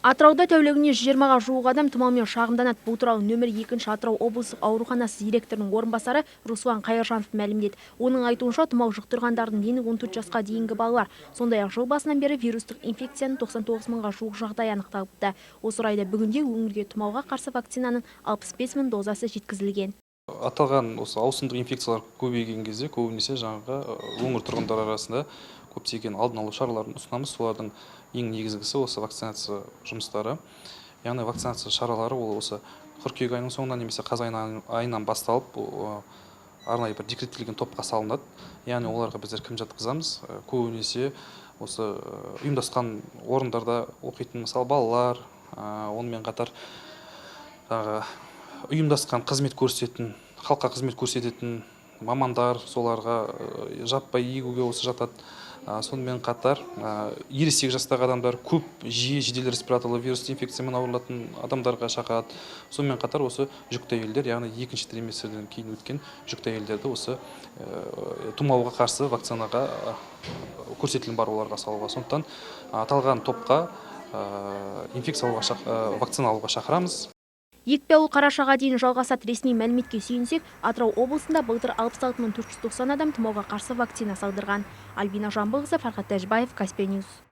Атырауда тәулігіне 20-ға жуық адам тұмаумен шағымданады. Бұл туралы нөмір 2 Атырау облыстық ауруханасы директорының орынбасары Руслан Қайыржанов мәлімдеді. Оның айтуынша, тұмау жұқтырғандардың дені 14 жасқа дейінгі балалар. Сондай-ақ жыл басынан бері вирустық инфекцияның 99 мыңға жуық жағдай анықталыпты. Осы орайда бүгінде өңірге тұмауға қарсы вакцинаның 65 мың дозасы жеткізілген. Аталған осы ауысымдық инфекциялар көбейген кезде көбінесе жаңағы өңір тұрғындары арасында көптеген алдын алу шараларын ұсынамыз. Солардың ең негізгісі осы вакцинация жұмыстары. Яғни вакцинация шаралары ол осы қыркүйек айының соңынан немесе қазан айынан басталып арнайы бір декреттелген топқа салынады. Яғни оларға біздер кім жатқызамыз? Көбінесе осы ұйымдасқан орындарда оқитын мысалы балалар, онымен қатар ұйымдасқан қызмет көрсететін, халыққа қызмет көрсететін мамандар, соларға жаппай егуге осы жатады. Сонымен қатар ересек жастағы адамдар көп жиі жедел респираторлы вирус инфекциямен ауырылатын адамдарға шақырады. Сонымен қатар осы жүкті әйелдер, яғни екінші триместрден кейін өткен жүкті әйелдерді осы тұмауға қарсы вакцинаға көрсетілім бар оларға салуға. Сондықтан аталған топқа вакцина алуға шақырамыз. Екпе алу қарашаға дейін жалғасады. Ресми мәліметке сүйенсек, Атырау облысында былтыр 66 490 адам тұмауға қарсы вакцина салдырған. Альбина Жамбылқызы, Фархат Тәжбаев, Каспий Ньюс.